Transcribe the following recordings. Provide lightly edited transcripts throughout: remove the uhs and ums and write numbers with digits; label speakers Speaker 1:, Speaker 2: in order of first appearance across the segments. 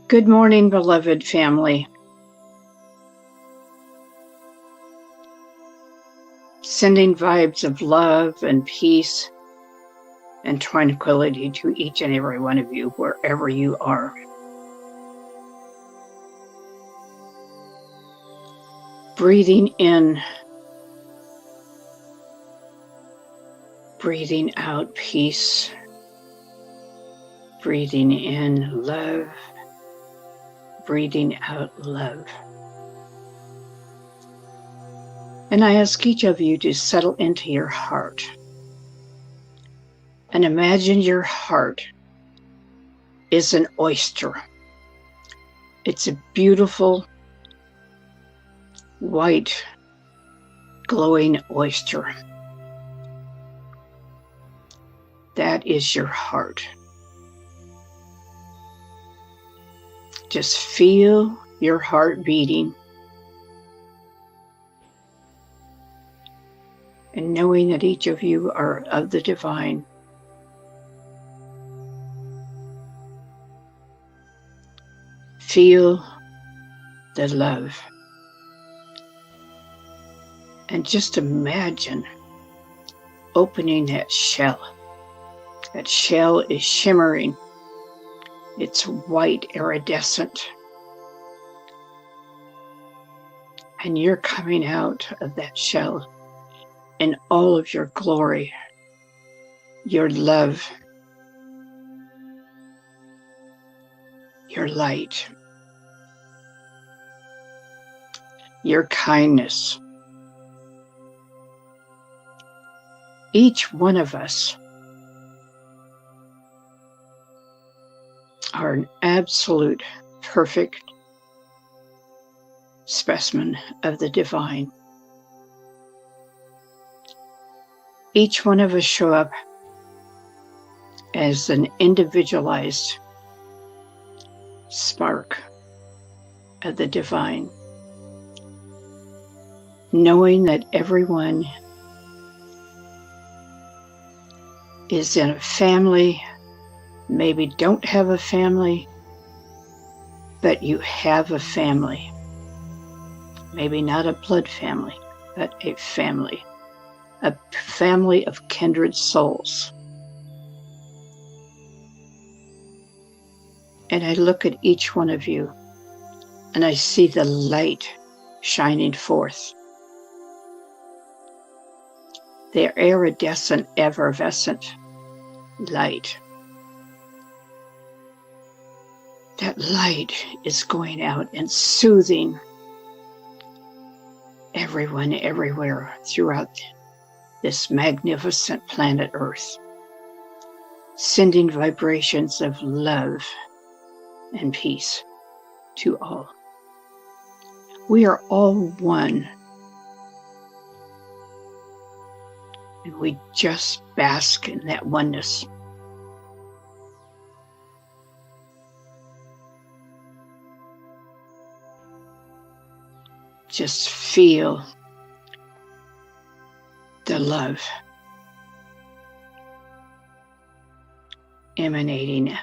Speaker 1: Good morning, beloved family. Sending vibes of love and peace and tranquility to each and every one of you, wherever you are. Breathing in, breathing out peace, breathing in love, breathing out love. And I ask each of you to settle into your heart and imagine your heart is an oyster. It's a beautiful, white, glowing oyster. That is your heart. Just feel your heart beating and knowing that each of you are of the divine. Feel the love. And just imagine opening that shell. That shell is shimmering. It's white, iridescent. And you're coming out of that shell in all of your glory, your love, your light, your kindness. Each one of us are an absolute, perfect specimen of the divine. Each one of us show up as an individualized spark of the divine, knowing that everyone is in a family, maybe don't have a family, but you have a family. Maybe not a blood family, but a family of kindred souls. And I look at each one of you and I see the light shining forth. The iridescent, effervescent light. That light is going out and soothing everyone, everywhere throughout this magnificent planet Earth, sending vibrations of love and peace to all. We are all one, and we just bask in that oneness. Just feel the love emanating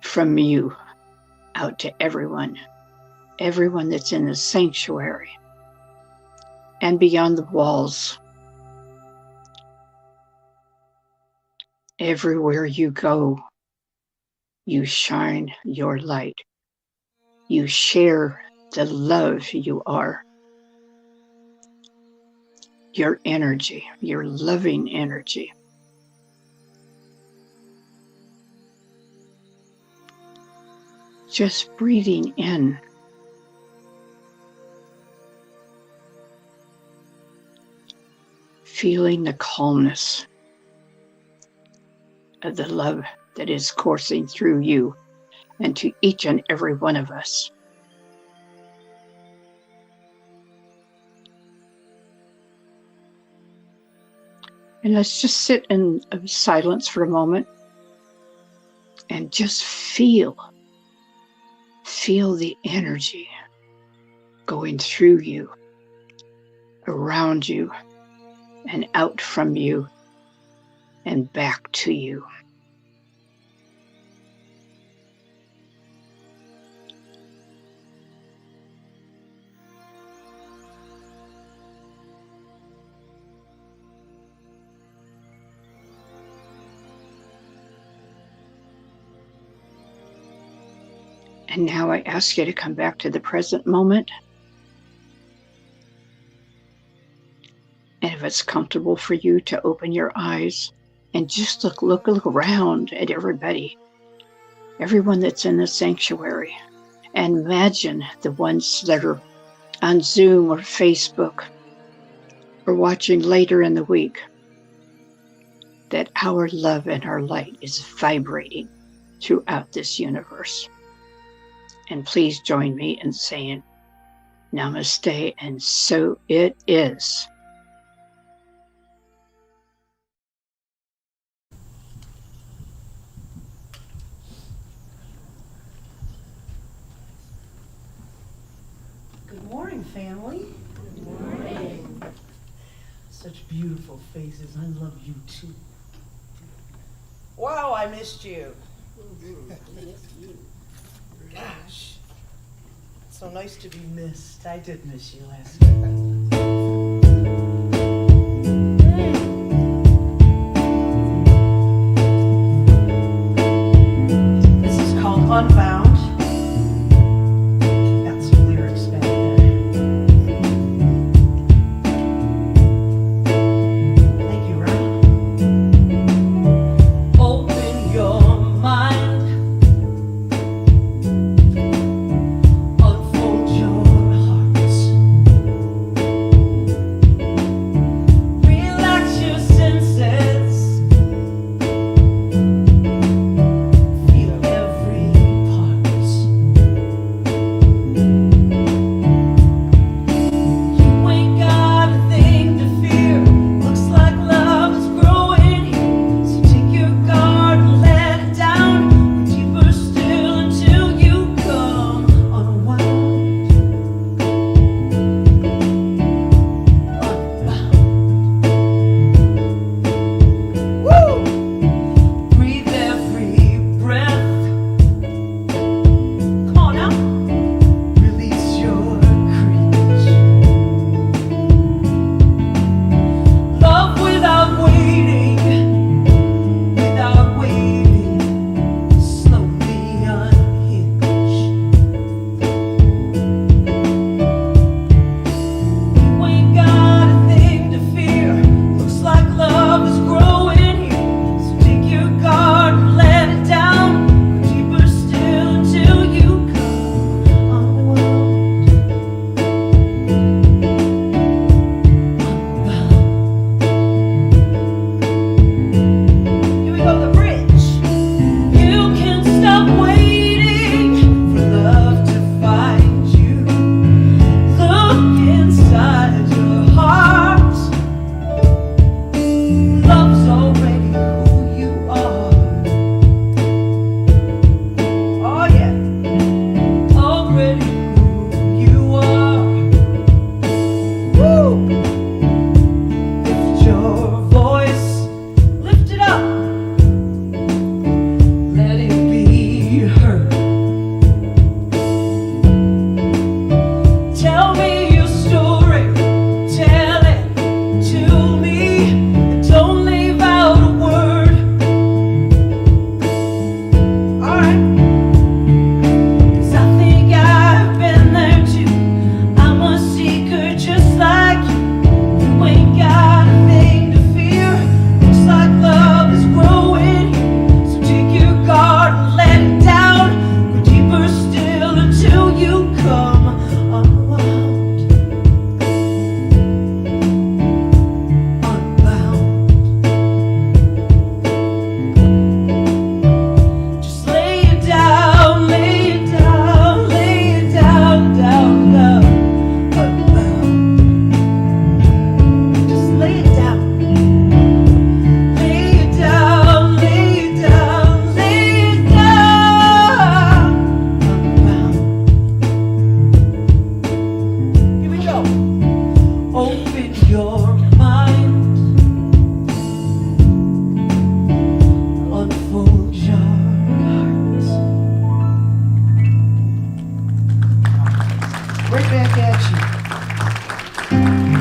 Speaker 1: from you out to everyone that's in the sanctuary and beyond the walls. Everywhere you go, you shine your light. You share the love you are. Your energy, your loving energy. Just breathing in. Feeling the calmness of the love that is coursing through you and to each and every one of us. And let's just sit in silence for a moment and just feel the energy going through you, around you, and out from you, and back to you. And now I ask you to come back to the present moment. And if it's comfortable for you to open your eyes and just look around at everybody, everyone that's in the sanctuary, and imagine the ones that are on Zoom or Facebook or watching later in the week, that our love and our light is vibrating throughout this universe. And please join me in saying namaste, and so it is.
Speaker 2: Good morning, family.
Speaker 3: Good morning.
Speaker 2: Such beautiful faces. I love you too. Wow, I missed you. Gosh, it's so nice to be missed. I did miss you last night. This is called Unbound. Got some lyrics back there. Thank you, Ron. Open your mind. Unfold your hearts. Relax your senses. Feel every part. You ain't got a thing to fear. Looks like love is growing here. So take your guard and let it down. Go deeper still until you come unwound. Unbound. Woo! Breathe every breath. Come on now. Release your cringe. Love without waiting, slowly unhinge. You ain't got a thing to fear. Looks like love is growing here. So take your guard and let it down. Go deeper still until you come unwound. Here we go, the bridge. You can stop waiting for love to find you. Look inside your heart. Love's already who you are. Oh yeah, already who you are. Woo! Lift your voice, lift it up, let it be heard. Tell me your story, tell it to me, and don't leave out a word. Alright, 'cause I think I've been there too. I'm a seeker just like you. You ain't got a thing to fear. Looks like love is growing here. So take your guard and let it down. Go deeper still until you come unwound. Unbound. Just lay it down, lay it down, lay it down, down, down. Unbound. Just lay it down. Lay it down, lay it down, lay it down. Unbound. Here we go. Open your mind. Unfold your heart. Right back at you.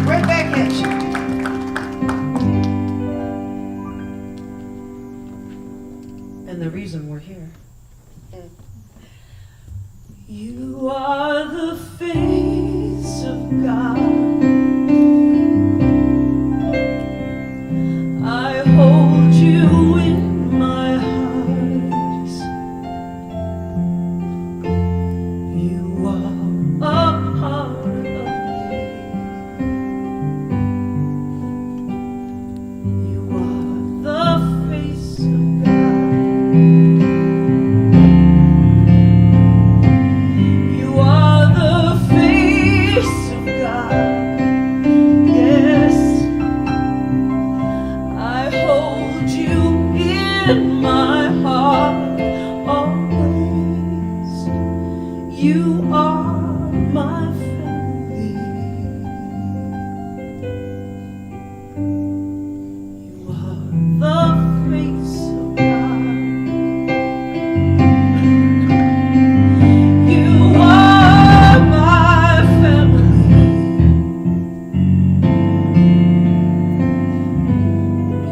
Speaker 2: Right back at you. And the reason we're here. You are the face of God. I hold you in my heart. You are a part of me. You are the face of God. You are the face of God. Yes, I hold you in my heart always. You are my family. You are the face of God. You are my family.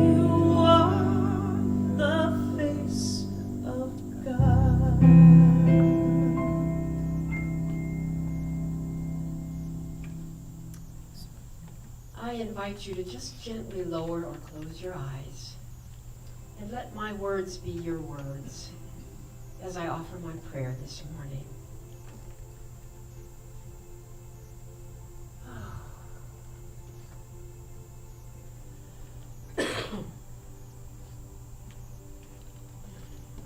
Speaker 2: You are the face of God.
Speaker 3: I invite you to just gently lower or close your eyes and let my words be your words as I offer my prayer this morning.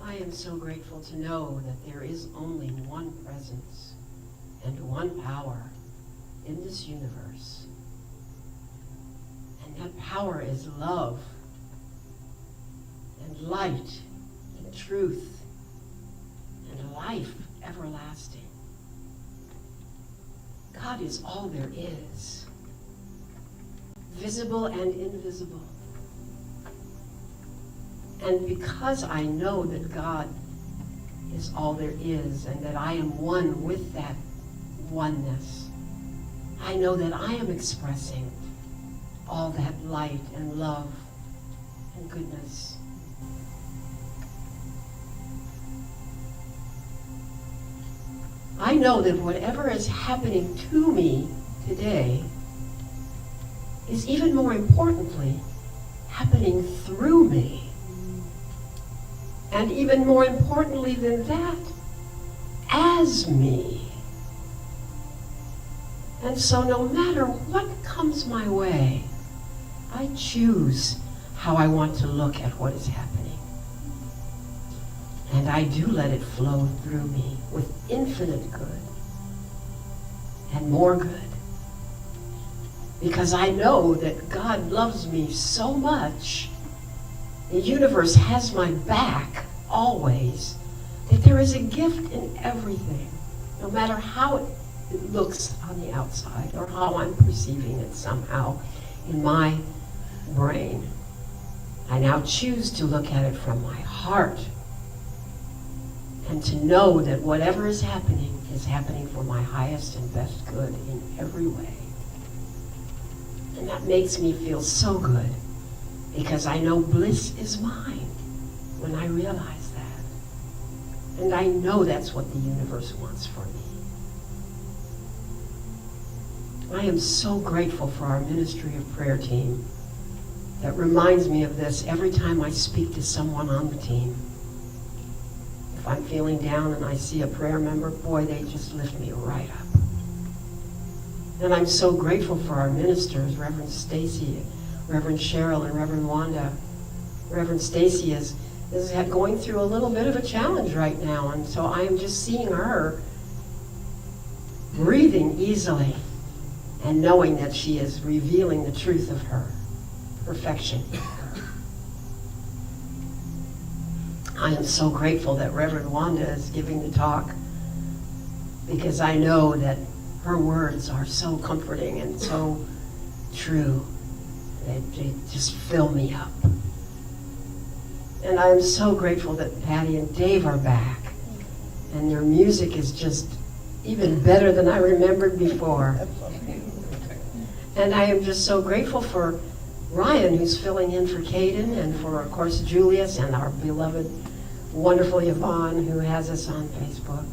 Speaker 3: I am so grateful to know that there is only one presence and one power in this universe. And that power is love and light and truth and life everlasting. God is all there is, visible and invisible. And because I know that God is all there is and that I am one with that oneness, I know that I am expressing all that light and love and goodness. I know that whatever is happening to me today is even more importantly happening through me. And even more importantly than that, as me. And so no matter what comes my way, I choose how I want to look at what is happening. And I do let it flow through me with infinite good and more good. Because I know that God loves me so much, the universe has my back always, that there is a gift in everything, no matter how it looks on the outside or how I'm perceiving it somehow in my brain. I now choose to look at it from my heart and to know that whatever is happening for my highest and best good in every way. And that makes me feel so good, because I know bliss is mine when I realize that. And I know that's what the universe wants for me. I am so grateful for our Ministry of Prayer team that reminds me of this every time I speak to someone on the team. If I'm feeling down and I see a prayer member, boy, they just lift me right up. And I'm so grateful for our ministers, Reverend Stacy, Reverend Cheryl, and Reverend Wanda. Reverend Stacy is going through a little bit of a challenge right now, and so I am just seeing her breathing easily and knowing that she is revealing the truth of her perfection. I am so grateful that Reverend Wanda is giving the talk, because I know that her words are so comforting and so true. They just fill me up. And I'm so grateful that Patty and Dave are back, and their music is just even better than I remembered before. And I am just so grateful for Ryan, who's filling in for Caden, and for, of course, Julius and our beloved, wonderful Yvonne, who has us on Facebook.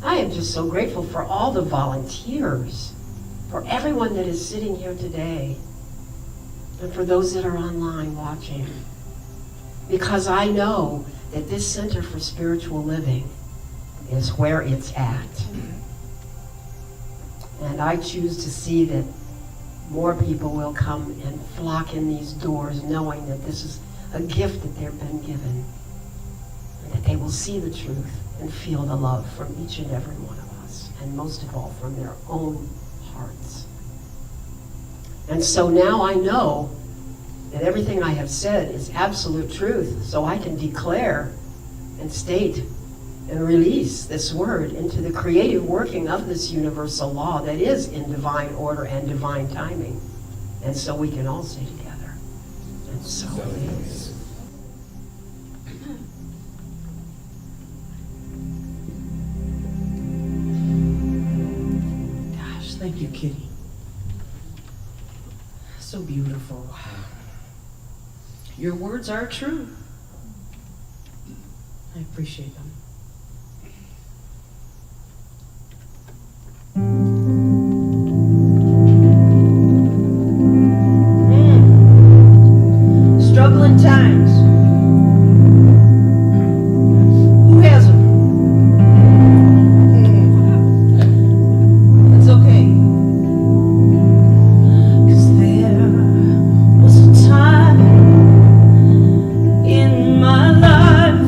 Speaker 3: I am just so grateful for all the volunteers, for everyone that is sitting here today, and for those that are online watching. Because I know that this Center for Spiritual Living is where it's at. And I choose to see that more people will come and flock in these doors knowing that this is a gift that they've been given, and that they will see the truth and feel the love from each and every one of us, and most of all from their own hearts. And so now I know that everything I have said is absolute truth, so I can declare and state and release this word into the creative working of this universal law that is in divine order and divine timing. And so we can all say together, and so it is.
Speaker 2: Gosh, thank you, Kitty. So beautiful. Your words are true. I appreciate them. Struggling times. Who has them? It's okay. 'Cause there was a time in my life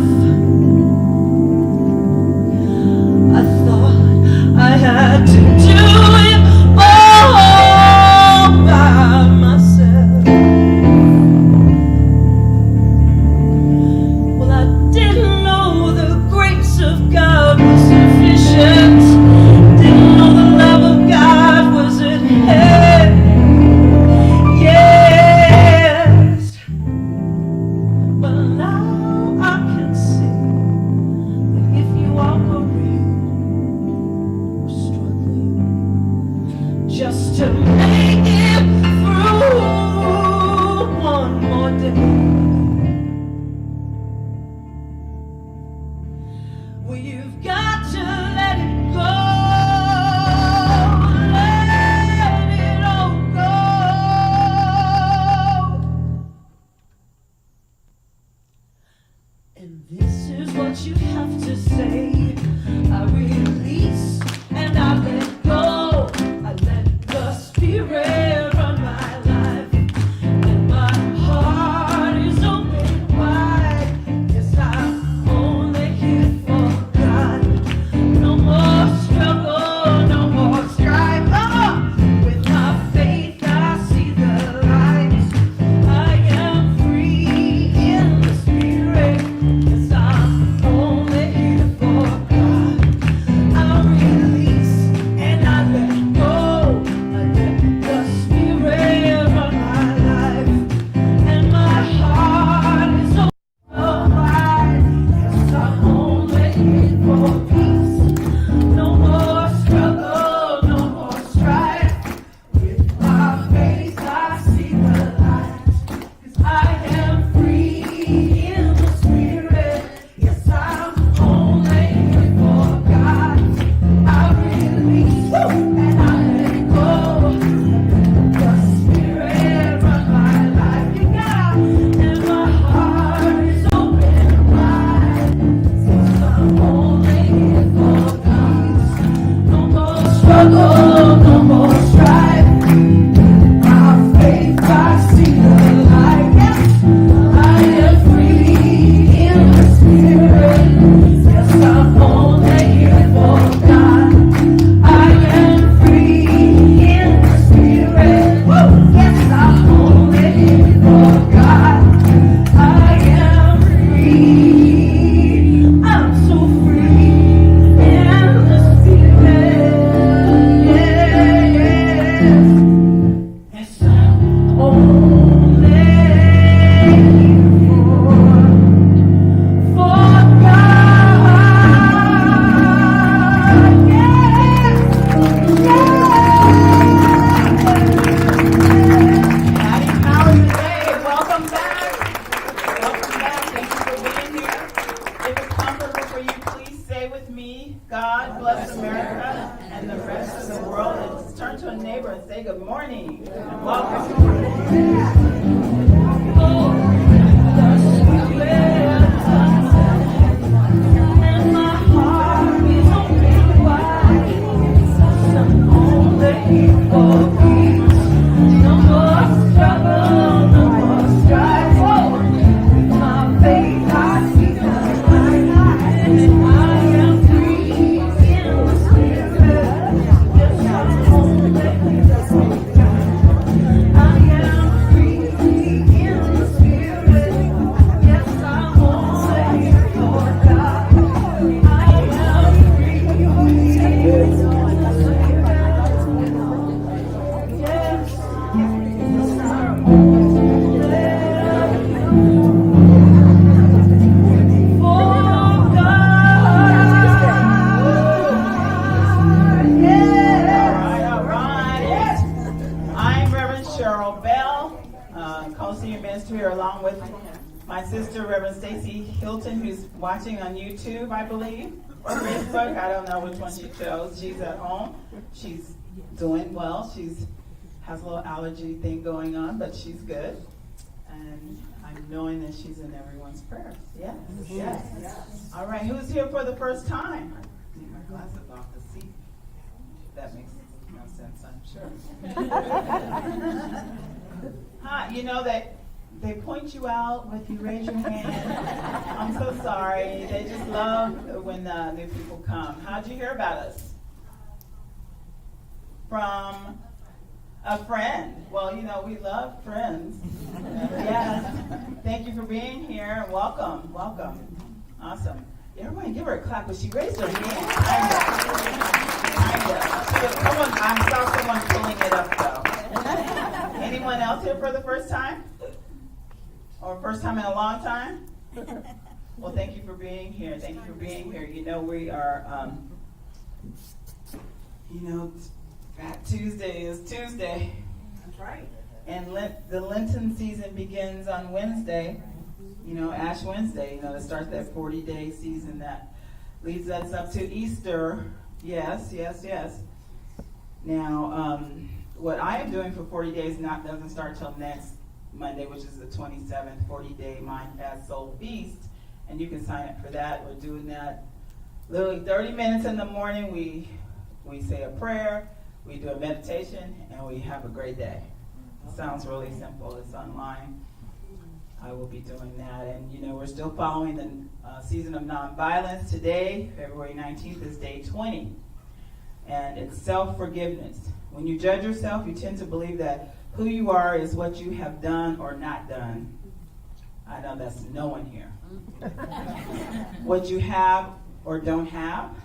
Speaker 4: hosting your ministry along with my sister, Reverend Stacy Hilton, who's watching on YouTube, I believe, or Facebook. I don't know which one she chose. She's at home. She's doing well. She's has a little allergy thing going on, but she's good. And I'm knowing that she's in everyone's prayers. Yes, yes. All right, who's here for the first time? I need my glasses off to see. That makes no sense, I'm sure. Hi, you know that they point you out when you raise your hand. I'm so sorry. They just love when new people come. How'd you hear about us? From a friend. Well, you know, we love friends. Yes. Thank you for being here and welcome. Welcome. Awesome. Everyone give her a clap, but she raised her hand. Someone, I saw someone pulling it up though. Anyone else here for the first time? Or first time in a long time? Well, thank you for being here. Thank you for being here. You know, we are, Fat Tuesday is Tuesday. That's right. And the Lenten season begins on Wednesday, Ash Wednesday, to start that 40-day season that leads us up to Easter. Yes, yes, yes. Now, what I am doing for 40 days doesn't start till next Monday, which is the 27th, 40-day Mind, Fast, Soul Feast. And you can sign up for that. We're doing that literally 30 minutes in the morning. We say a prayer. We do a meditation, and we have a great day. It sounds really simple. It's online. I will be doing that. And, we're still following the season of nonviolence. Today, February 19th, is day 20. And it's self-forgiveness. When you judge yourself, you tend to believe that who you are is what you have done or not done. I know that's no one here. What you have or don't have.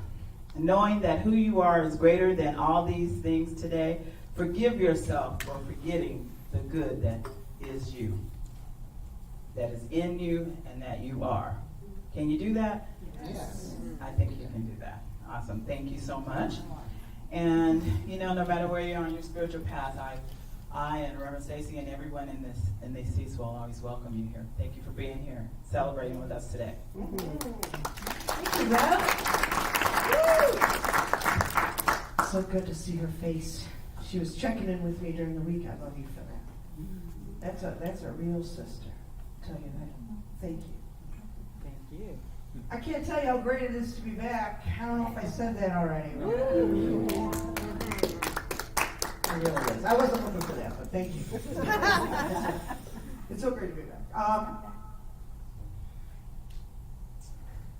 Speaker 4: Knowing that who you are is greater than all these things today, forgive yourself for forgetting the good that is you, that is in you, and that you are. Can you do that? Yes. I think you can do that. Awesome. Thank you so much. And, no matter where you are on your spiritual path, I and Reverend Stacy and everyone in these seats will always welcome you here. Thank you for being here, celebrating with us today.
Speaker 2: Thank you, Rev. So good to see her face. She was checking in with me during the week. I love you for that. That's a real sister. I'll tell you that. Thank you.
Speaker 5: Thank you.
Speaker 2: I can't tell you how great it is to be back. I don't know if I said that already. It really is. I wasn't looking for that, but thank you. It's so great to be back.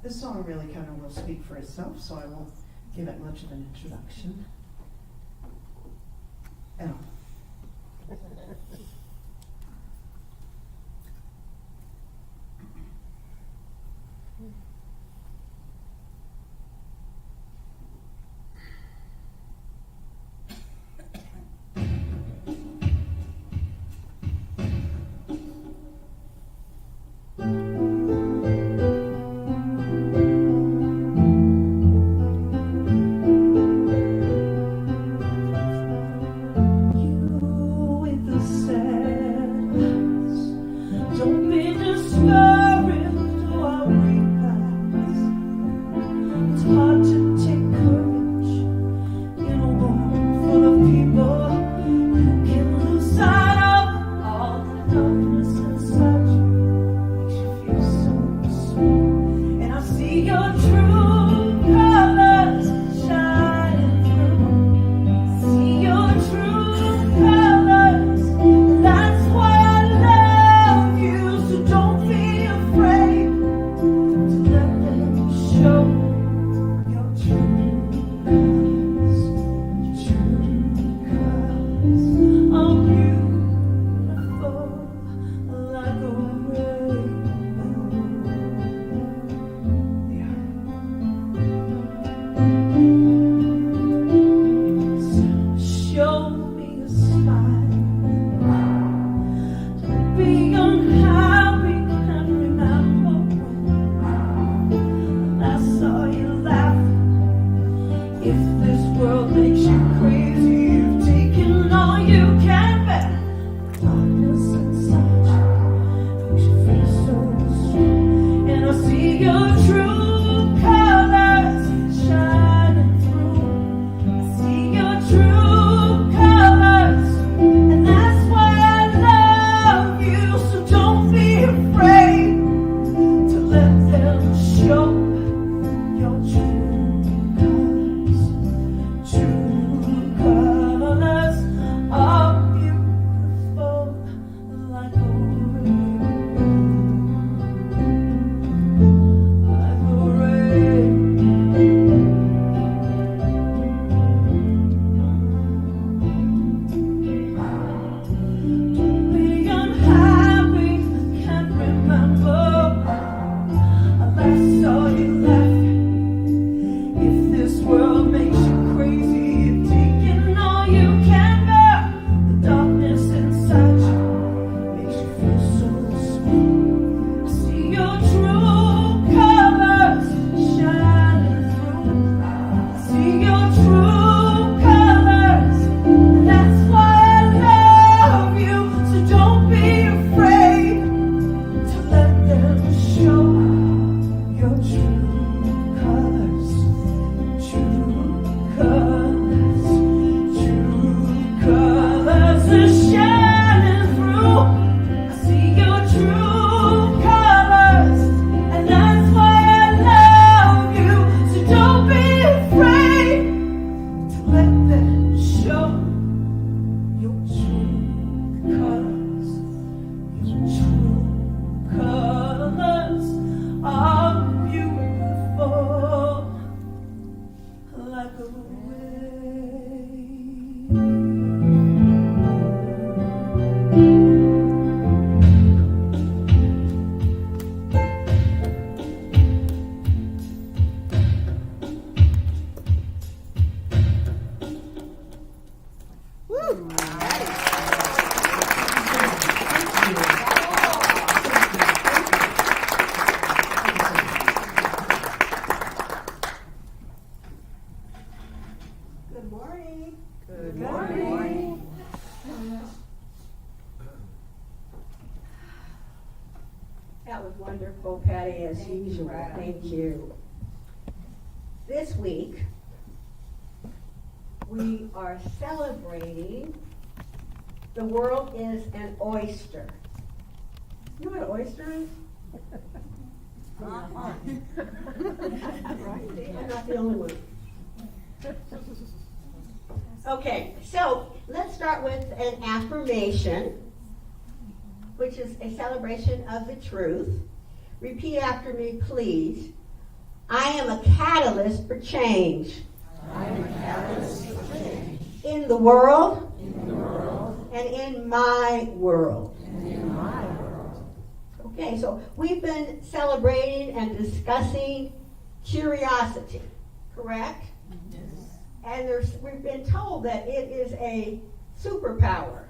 Speaker 2: This song really kind of will speak for itself, so I won't give it much of an introduction. L. You are beautiful like a wave.
Speaker 3: Good morning.
Speaker 2: Good morning.
Speaker 3: That was wonderful, Patty, as usual. Thank you. This week, we are celebrating The World is an Oyster. You know what an oyster is? I'm not the only one. Okay, so let's start with an affirmation, which is a celebration of the truth. Repeat after me, please. I am a catalyst for change.
Speaker 2: I am a catalyst for change.
Speaker 3: In the world.
Speaker 2: In the world.
Speaker 3: And in my world.
Speaker 2: And in my world.
Speaker 3: Okay, so we've been celebrating and discussing curiosity, correct?
Speaker 2: Yes.
Speaker 3: And we've been told that it is a superpower.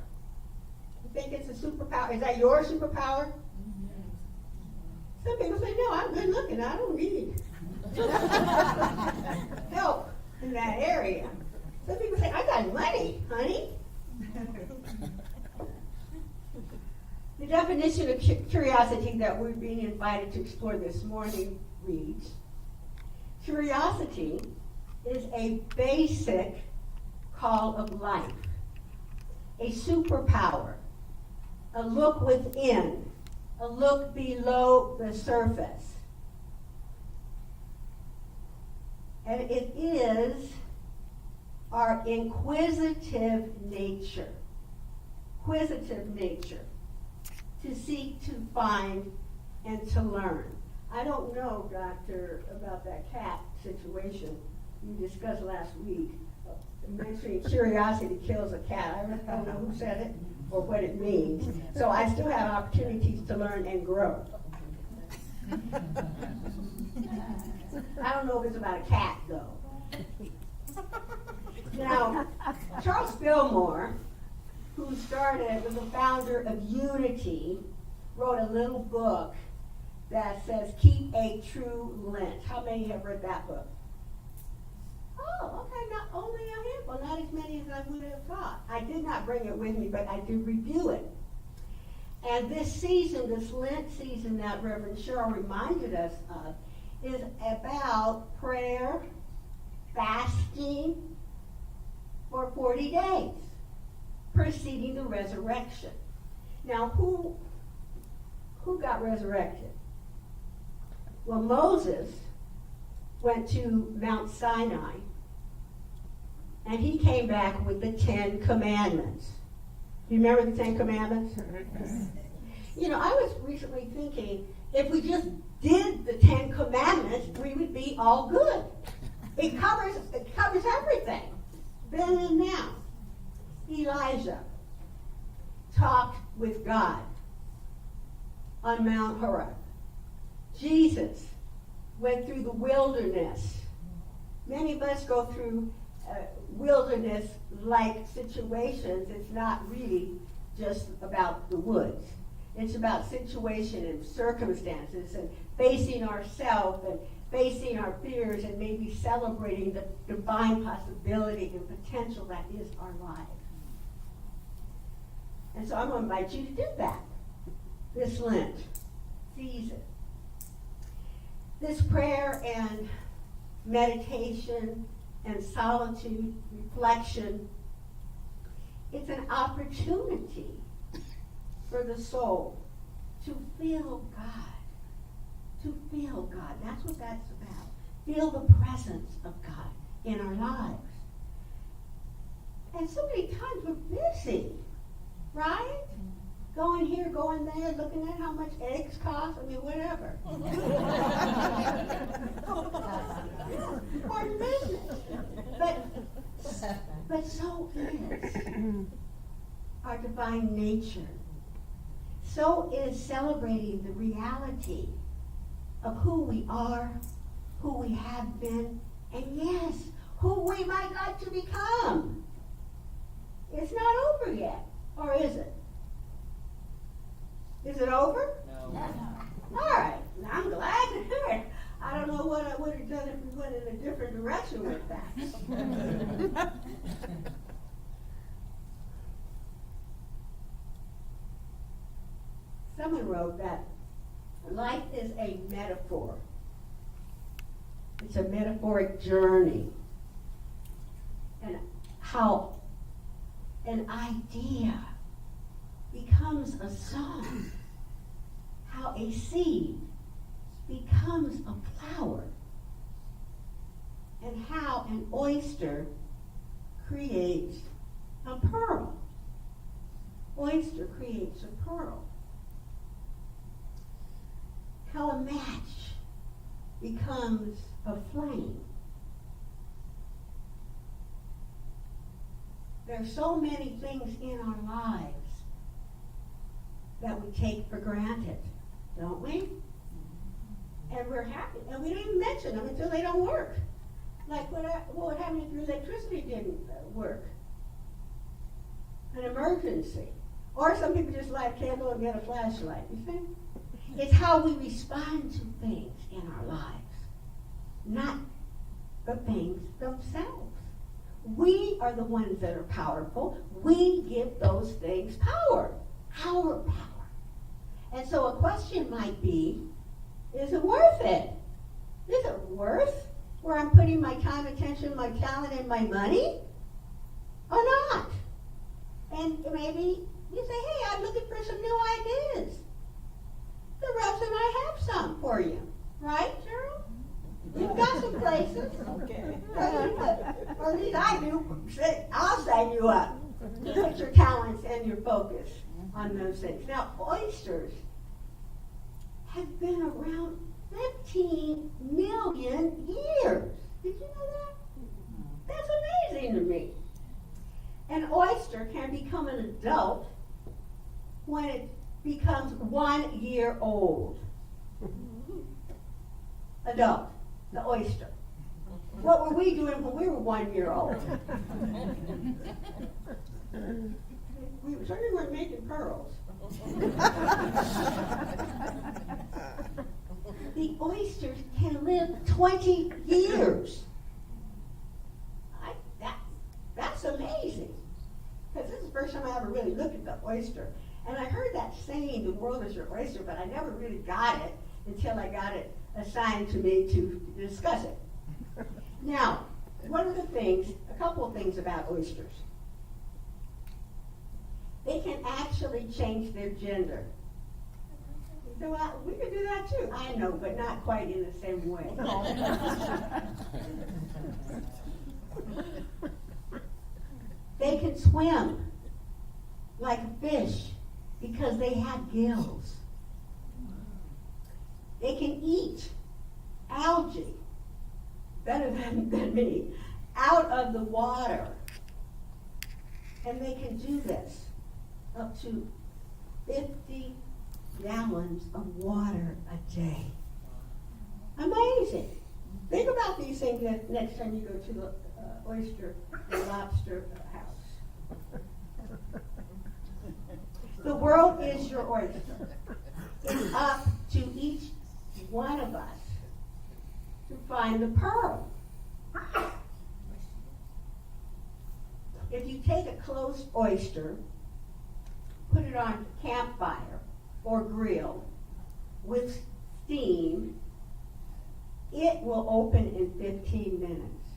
Speaker 3: You think it's a superpower? Is that your superpower? Some people say, no, I'm good looking. I don't need help in that area. Some people say, I got money, honey. The definition of curiosity that we're being invited to explore this morning reads, curiosity is a basic call of life, a superpower, a look within, a look below the surface. And it is our inquisitive nature, to seek, to find, and to learn. I don't know, Doctor, about that cat situation you discussed last week. Mentioning curiosity kills a cat. I don't know who said it or what it means. So I still have opportunities to learn and grow. I don't know if it's about a cat, though. Now, Charles Fillmore, who was the founder of Unity, wrote a little book that says, Keep a True Lent. How many have read that book? Oh, okay, not only a handful, not as many as I would have thought. I did not bring it with me, but I did review it. And this season, this Lent season that Reverend Cheryl reminded us of, is about prayer, fasting for 40 days, preceding the resurrection. Now, who got resurrected? Well, Moses went to Mount Sinai, and he came back with the 10 Commandments. Do you remember the 10 Commandments? You know, I was recently thinking, if we just did the 10 Commandments, we would be all good. It covers everything, then and now. Elijah talked with God on Mount Horeb. Jesus went through the wilderness. Many of us go through wilderness-like situations. It's not really just about the woods. It's about situation and circumstances and facing ourselves and facing our fears and maybe celebrating the divine possibility and potential that is our life. And so I'm going to invite you to do that this Lent season. This prayer and meditation and solitude, reflection, it's an opportunity for the soul to feel God. To feel God. That's what that's about. Feel the presence of God in our lives. And so many times we're busy, right?
Speaker 5: going here, going there, looking at how much eggs cost. I mean, whatever. Important business. But so is our divine nature. So is celebrating the reality of who we are, who we have been, and yes, who we might like to become. It's not over yet, or is it? Is it over?
Speaker 4: No.
Speaker 5: All right, I'm glad to hear it. I don't know what I would have done if we went in a different direction with that. Someone wrote that life is a metaphor. It's a metaphoric journey. And how an idea becomes a song. How a seed becomes a flower. And how an oyster creates a pearl. Oyster creates a pearl. How a match becomes a flame. There are so many things in our lives that we take for granted, don't we? And we're happy, and we don't even mention them until they don't work. Like what would happen if your electricity didn't work? An emergency. Or some people just light a candle and get a flashlight, you see? It's how we respond to things in our lives, not the things themselves. We are the ones that are powerful. We give those things power, our power. And so a question might be, is it worth it? Is it worth where I'm putting my time, attention, my talent, and my money? Or not? And maybe you say, hey, I'm looking for some new ideas. The Rubs and I have some for you. Right, Cheryl? We've got some places.
Speaker 4: Okay.
Speaker 5: Or at least I do. I'll sign you up. Put your talents and your focus on those things. Now, oysters have been around 15 million years. Did you know that? That's amazing to me. An oyster can become an adult when it becomes 1 year old. Adult, the oyster. What were we doing when we were 1 year old? We certainly weren't making pearls. The oysters can live 20 years. That's amazing. Because this is the first time I ever really looked at the oyster. And I heard that saying, the world is your oyster, but I never really got it until I got it assigned to me to discuss it. Now, one of the things, a couple of things about oysters. They can actually change their gender. So we can do that too. I know, but not quite in the same way. They can swim like a fish because they have gills. They can eat algae, better than me, out of the water. And they can do this up to 50 gallons of water a day. Amazing. Think about these things next time you go to the oyster and lobster house. The world is your oyster. It's up to each one of us to find the pearl. If you take a closed oyster, put it on a campfire or grill with steam, it will open in 15 minutes.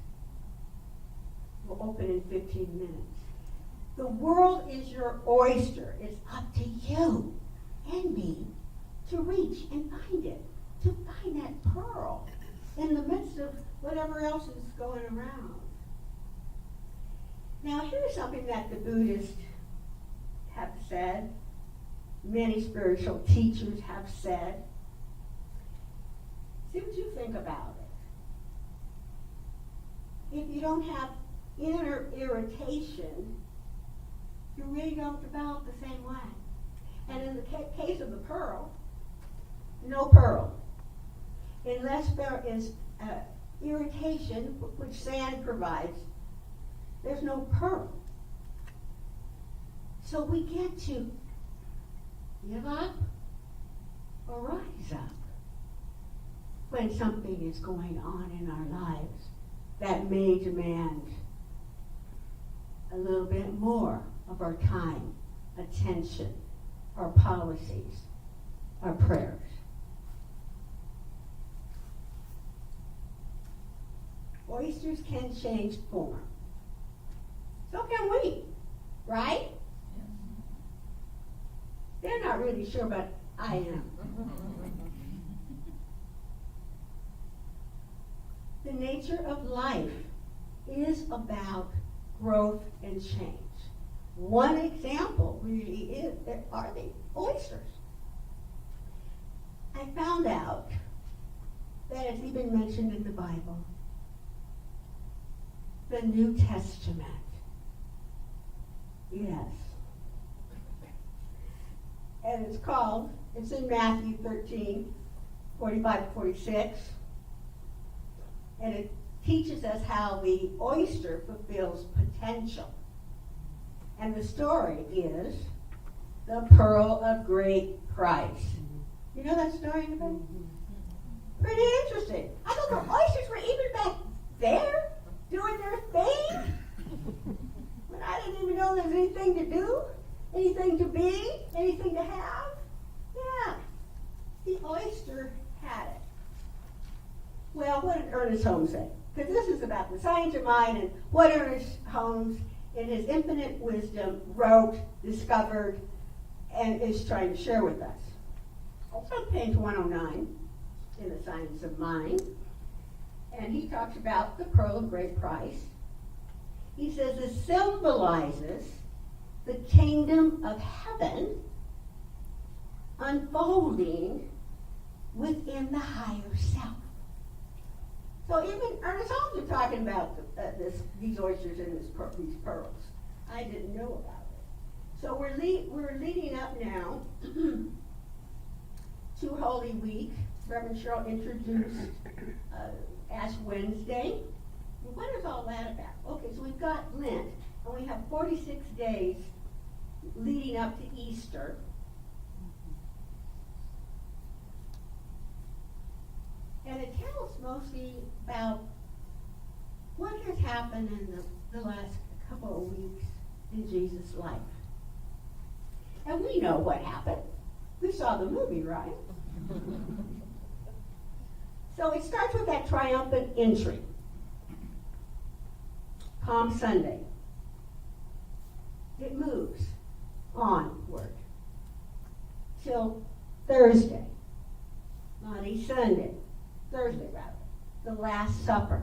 Speaker 5: Will open in 15 minutes. The world is your oyster. It's up to you and me to reach and find it, to find that pearl in the midst of whatever else is going around. Now, here's something that the Buddhists have said. many spiritual teachers have said. See what you think about it. If you don't have inner irritation, you really don't develop the same way. And in the case of the pearl, no pearl. Unless there is irritation, which sand provides, there's no pearl. So we get to give up or rise up when something is going on in our lives that may demand a little bit more of our time, attention, our policies, our prayers. Oysters can change form. So can we, right? They're not really sure, but I am. The nature of life is about growth and change. One example really are the oysters. I found out that it's even mentioned in the Bible, the New Testament. Yes. And it's in Matthew 13, 45-46. And it teaches us how the oyster fulfills potential. And the story is the pearl of great price. You know that story, anybody? Pretty interesting. I thought the oysters were even back there doing their thing. When I didn't even know there was anything to do, anything to be, anything to have. Yeah, the oyster had it. Well, what did Ernest Holmes say? Because this is about the science of mind and what Ernest Holmes, in his infinite wisdom, wrote, discovered, and is trying to share with us. It's on page 109 in the Science of Mind. And he talks about the pearl of great price. He says it symbolizes the kingdom of heaven unfolding within the higher self. So even Ernest Holmes is talking about these oysters and these pearls. I didn't know about it. So we're leading up now to Holy Week. Reverend Cheryl introduced Ash Wednesday. What is all that about? Okay, so we've got Lent, and we have 46 days leading up to Easter. And it tells mostly about what has happened in the last couple of weeks in Jesus' life. And we know what happened. We saw the movie, right? So it starts with that triumphant entry. Palm Sunday. It moves onward till Thursday. Bloody Sunday. Thursday, rather. The Last Supper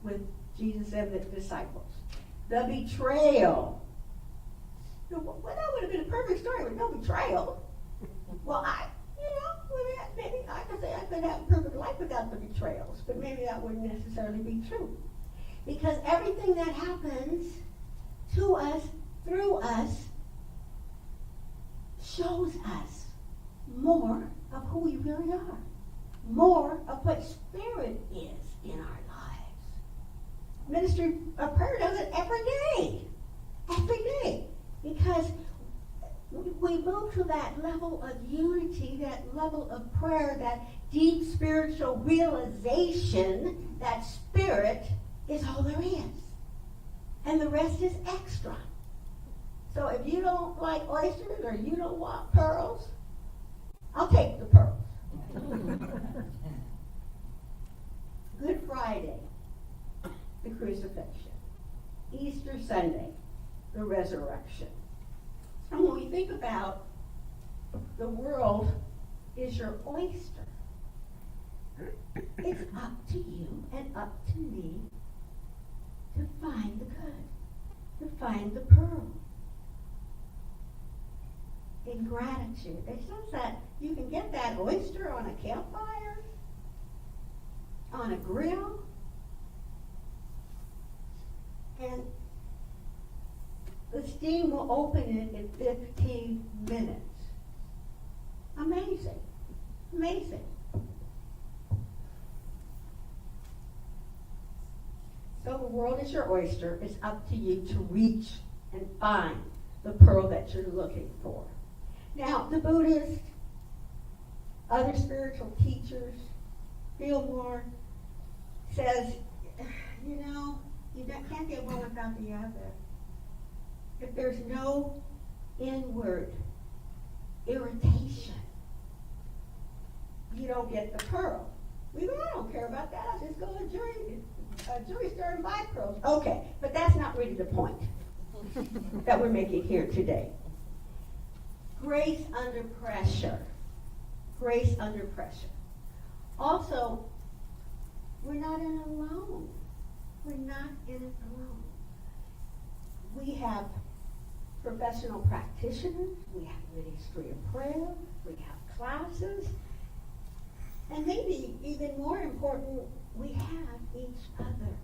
Speaker 5: with Jesus and the disciples. The betrayal. Well, that would have been a perfect story with no betrayal. Well, maybe I could say I could have a perfect life without the betrayals, but maybe that wouldn't necessarily be true. Because everything that happens to us, through us, shows us more of who we really are. More of what Spirit is in our lives. Ministry of Prayer does it every day. Every day. Because we move to that level of unity, that level of prayer, that deep spiritual realization that Spirit is all there is. And the rest is extra. So if you don't like oysters or you don't want pearls, I'll take the pearls. Good Friday, the crucifixion. Easter Sunday, the resurrection. And when we think about the world is your oyster, it's up to you and up to me to find the good, to find the pearl. in gratitude. It says that you can get that oyster on a campfire, on a grill, and the steam will open it in 15 minutes. Amazing. Amazing. So the world is your oyster. It's up to you to reach and find the pearl that you're looking for. Now, the Buddhists, other spiritual teachers, Fillmore says, you can't get one without the other. If there's no inward irritation, you don't get the pearl. I don't care about that. I'll just go to a jury store and buy pearls. Okay, but that's not really the point that we're making here today. Grace under pressure. Grace under pressure. Also, we're not in it alone. We're not in it alone. We have professional practitioners. We have ministry of prayer. We have classes. And maybe even more important, we have each other.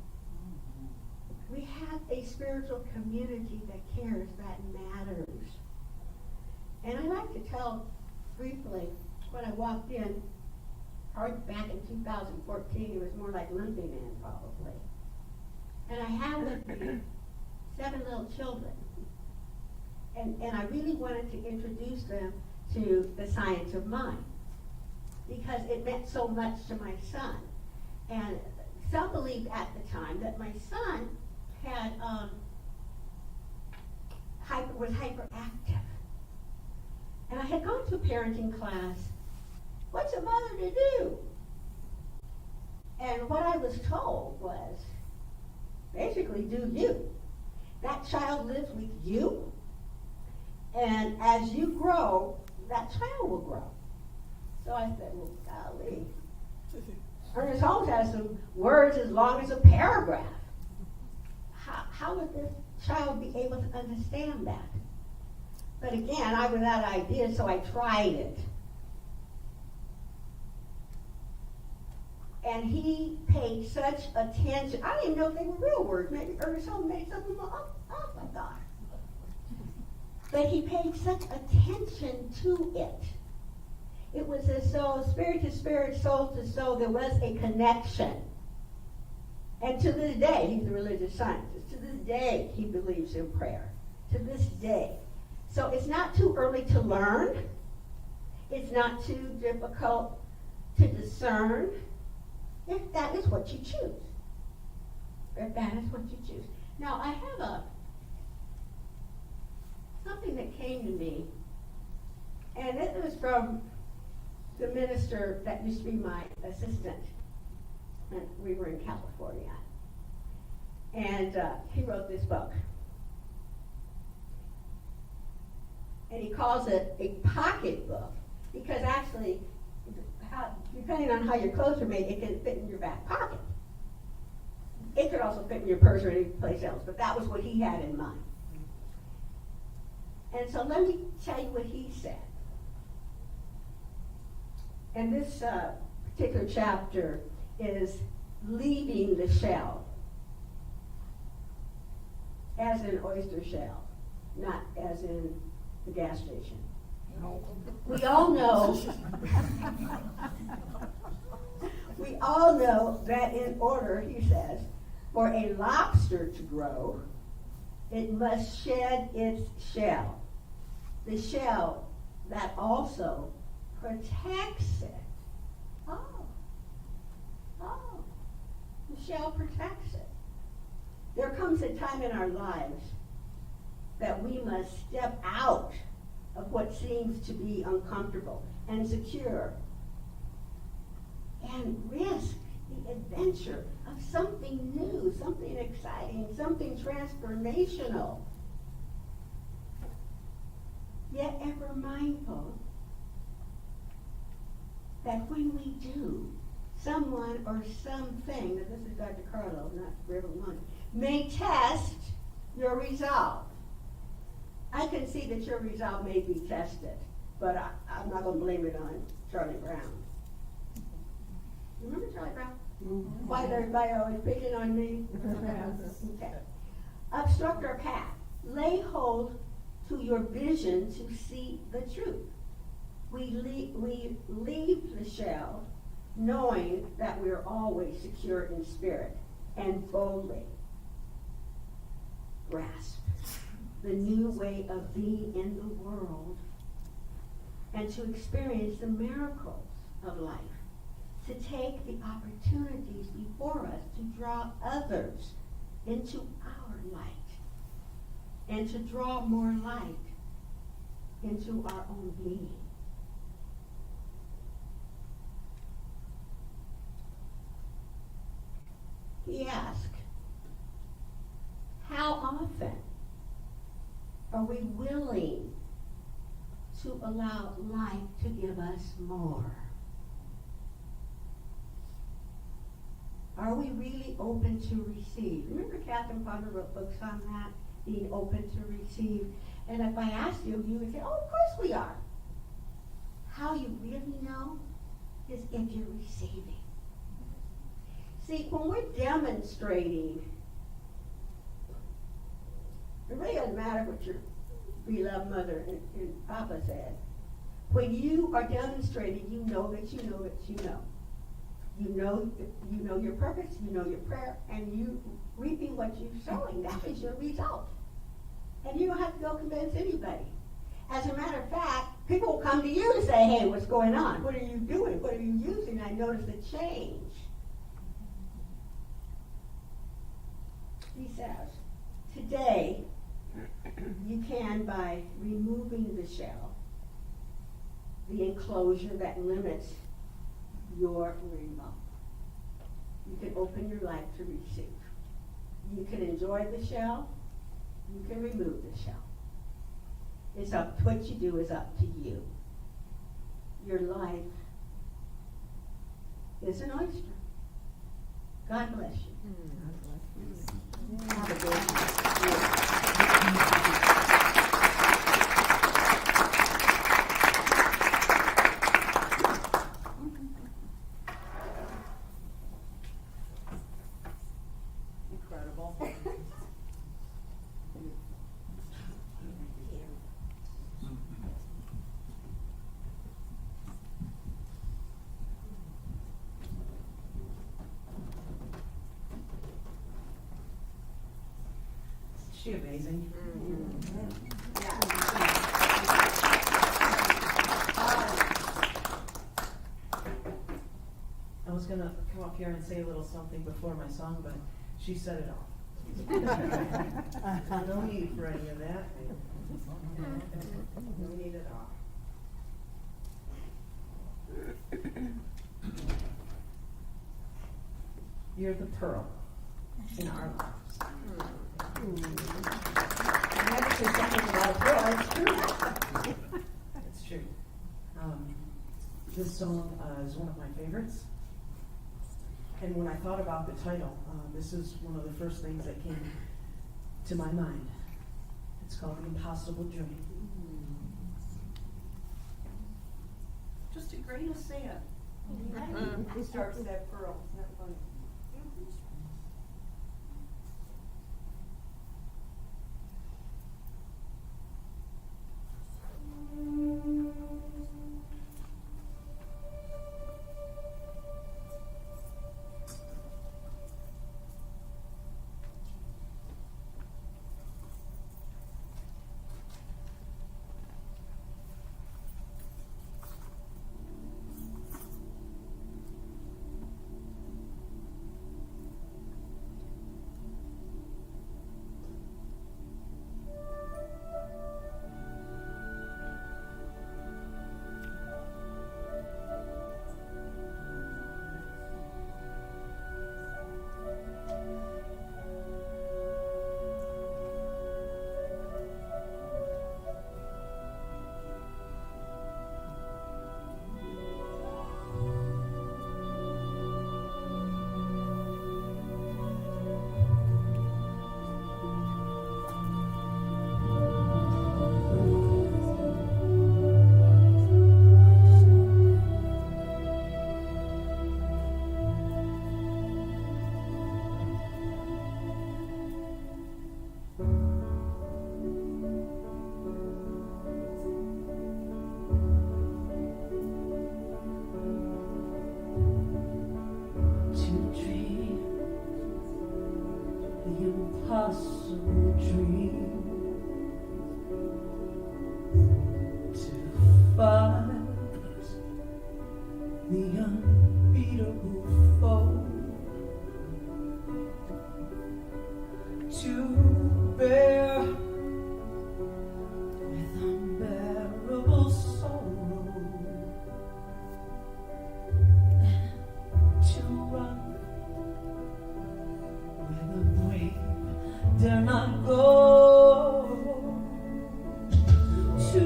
Speaker 5: We have a spiritual community that cares, that matters. And I like to tell briefly, when I walked in, back in 2014, it was more like limping in probably. And I had with me 7 little children. And I really wanted to introduce them to the science of mind, because it meant so much to my son. And some believed at the time that my son had was hyperactive. And I had gone to a parenting class. What's a mother to do? And what I was told was, basically, do you. That child lives with you, and as you grow, that child will grow. So I said, well, golly. Ernest Holmes has some words as long as a paragraph. How would this child be able to understand that? But again, I was out of ideas, so I tried it. And he paid such attention. I didn't even know if they were real words. Maybe Ernest Holmes made some of them up. Oh my God. But he paid such attention to it. It was as though spirit to spirit, soul to soul, there was a connection. And to this day, he's a religious scientist. To this day, he believes in prayer. To this day. So it's not too early to learn. It's not too difficult to discern. If that is what you choose. If that is what you choose. Now, I have something that came to me, and it was from the minister that used to be my assistant when we were in California. And he wrote this book. And he calls it a pocket book, because actually, depending on how your clothes are made, it can fit in your back pocket. It could also fit in your purse or any place else, but that was what he had in mind. And so let me tell you what he said. And this particular chapter is leaving the shell, as in oyster shell, not as in the gas station. We all know that in order, he says, for a lobster to grow, it must shed its shell. The shell that also protects it. The shell protects it. There comes a time in our lives that we must step out of what seems to be uncomfortable and secure and risk the adventure of something new, something exciting, something transformational. Yet ever mindful that when we do, someone or something, this is Dr. Carlo, not Reverend Wanda, may test your resolve. I can see that your resolve may be tested, but I'm not gonna blame it on Charlie Brown. Remember Charlie Brown? Why is everybody always picking on me? Okay. Obstruct our path. Lay hold to your vision to see the truth. We leave the shell knowing that we are always secure in spirit and boldly grasp the new way of being in the world and to experience the miracles of life, to take the opportunities before us to draw others into our light and to draw more light into our own being. He asked, how often are we willing to allow life to give us more? Are we really open to receive? Remember Catherine Ponder wrote books on that, being open to receive. And if I asked you, you would say, oh, of course we are. How you really know is if you're receiving. See, when we're demonstrating, it really doesn't matter what your beloved mother and papa said. When you are demonstrating, you know that you know that you know. You know your purpose, you know your prayer, and you reaping what you're sowing. That is your result. And you don't have to go convince anybody. As a matter of fact, people will come to you to say, hey, what's going on? What are you doing? What are you using? I noticed a change. He says, today, you can, by removing the shell, the enclosure that limits your resolve. You can open your life to receive. You can enjoy the shell. You can remove the shell. It's up, what you do is up to you. Your life is an oyster. God bless you. Have a good day.
Speaker 4: Incredible. Is she amazing? I was gonna come up here and say a little something before my song, but she said it all. No need for any of that. No need at all. You're the pearl in our lives. I had to say something about a pearl. It's true. It's true. This song is one of my favorites. And when I thought about the title, this is one of the first things that came to my mind. It's called The Impossible Dream. Just a grain of sand.
Speaker 6: Starts that pearl. Isn't that funny?
Speaker 2: impossible dream to fight the unbeatable foe, to bear with unbearable sorrow, to run where the brave dare not go, to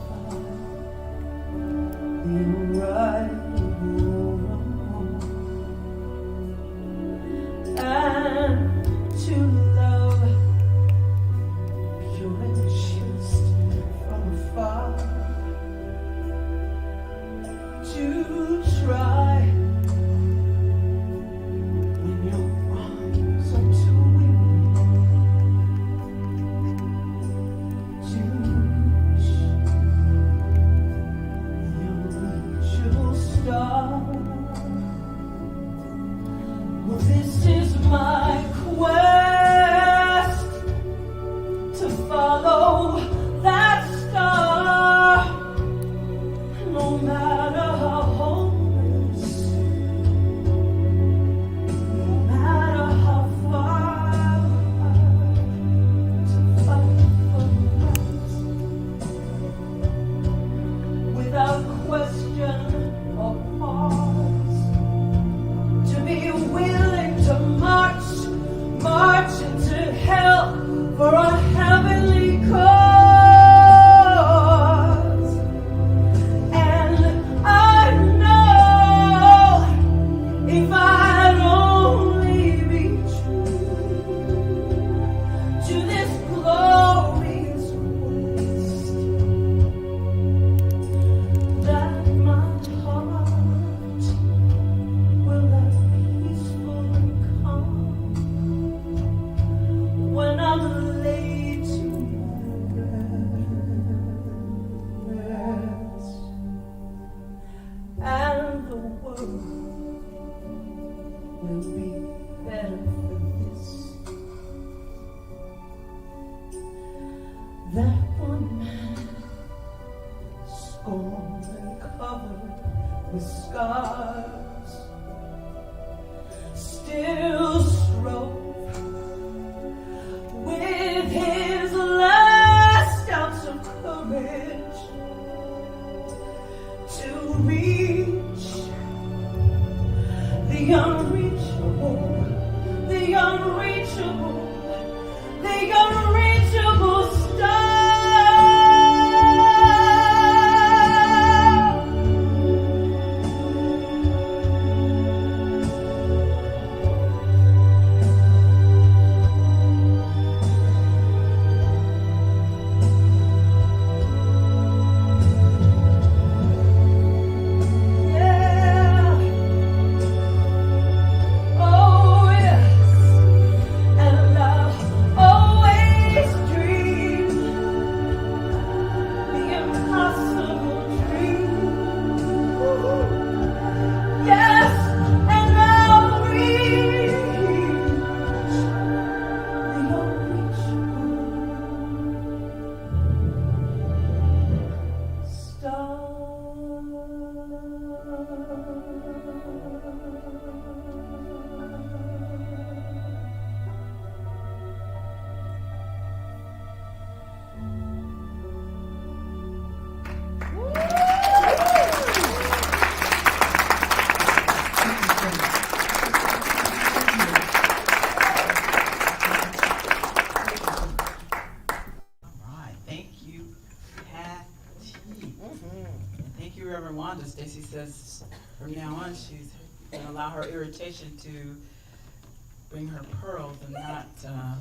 Speaker 2: fight the unrightable wrong, and to love pure and chaste from afar, to try when your arms are too weary, to reach the unreachable star. Well, this is my quest to follow that star, no matter how hopeless, no matter how far, to fight for the right, without question or pause, to be willing to march into hell for a heavenly cause. And I know if I'd only be true to this glorious quest, that my heart will lie peaceful and calm when I'm laid to rest, and the world will be better for this. That one man, scorned and covered with scars, still strove with his last ounce of courage to reach the unreachable, the unreachable, the unreachable star. Yeah. Oh yes. And I'll always dream the impossible dream. Woo-hoo. Yes, and I'll reach the unreachable star.
Speaker 4: All right, thank you, Patty. And thank you, Reverend Wanda. Stacy says from now on she's going to allow her irritation to bring her pearls and not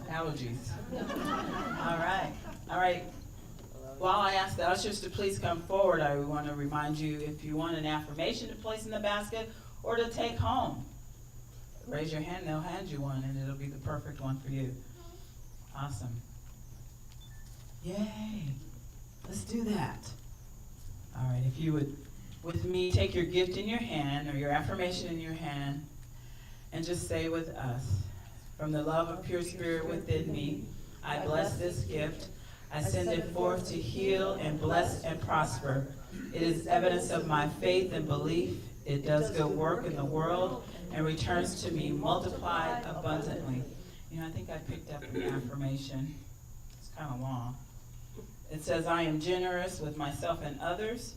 Speaker 4: allergies. All right. While I ask the ushers to please come forward, I want to remind you if you want an affirmation to place in the basket or to take home, raise your hand, they'll hand you one, and it'll be the perfect one for you. Awesome. Yay. Let's do that. All right, if you would, with me, take your gift in your hand or your affirmation in your hand and just say with us, From the love of pure spirit within me, I bless this gift. I send it forth to heal and bless and prosper. It is evidence of my faith and belief. It does good work in the world and returns to me multiplied abundantly. You know, I think I picked up an affirmation. It's kind of long. It says, I am generous with myself and others.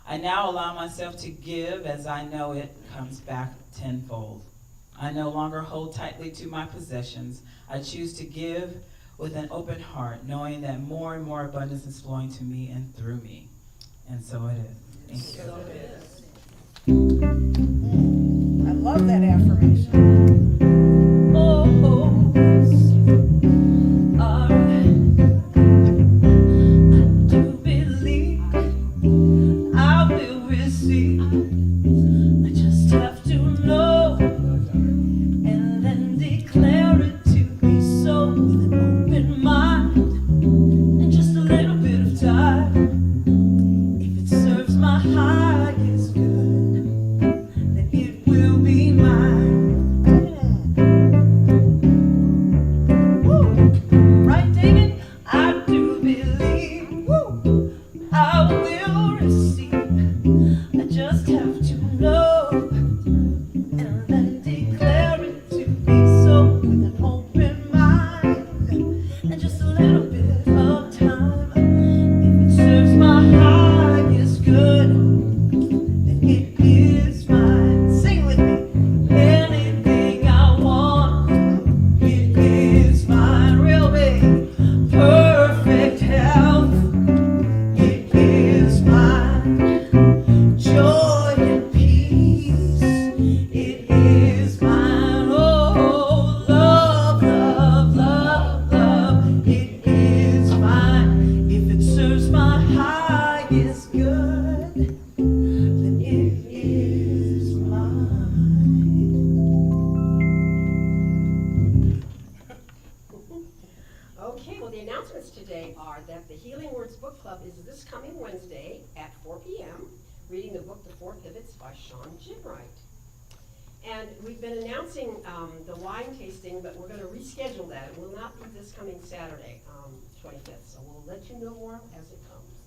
Speaker 4: I now allow myself to give as I know it comes back tenfold. I no longer hold tightly to my possessions. I choose to give with an open heart, knowing that more and more abundance is flowing to me and through me. And so it is. Thank you.
Speaker 6: So it is. I love that affirmation.
Speaker 2: Oh, alright. I do believe I will receive. I just have to know and then declare it to be so with an open mind and just a little bit of time. If it serves my highest good, then it will be mine. Woo! Right, David? I do believe. Woo! I will receive. I just have to know and then declare it to be so with an open mind and just a little bit of time. If it serves my highest good, then it is mine. Sing with me. Anything I want, it is mine. Real big. Perfect health, it is mine. Joy and peace, it is mine. Oh, love, love, love, love, it is mine. If it serves my highest good, then it is mine.
Speaker 3: Okay, well, the announcements today are that the Healing Words Book Club is this coming Wednesday at 4 p.m., reading the book The Four Pivots by Sean Ginwright. And we've been announcing the wine tasting, but we're going to reschedule that. It will not be this coming Saturday, 25th, so we'll let you know more as it comes.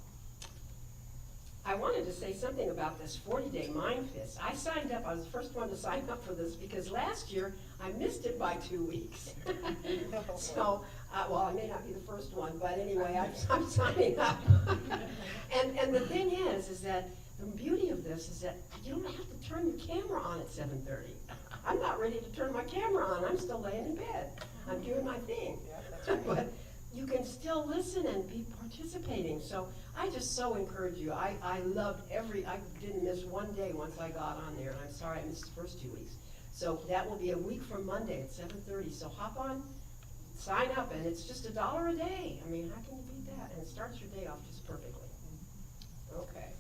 Speaker 3: I wanted to say something about this 40-day Mind Fist. I signed up, I was the first one to sign up for this because last year I missed it by 2 weeks. So, well, I may not be the first one, but anyway, I'm signing up. And the thing is that the beauty of this is that you don't have to turn your camera on at 7:30. I'm not ready to turn my camera on. I'm still laying in bed. I'm doing my thing. But you can still listen and be participating. So I just so encourage you. I loved I didn't miss one day once I got on there. And I'm sorry I missed the first 2 weeks. So that will be a week from Monday at 7:30. So hop on, sign up, and it's just $1 a day. I mean, how can you beat that? And it starts your day off just perfectly. Okay.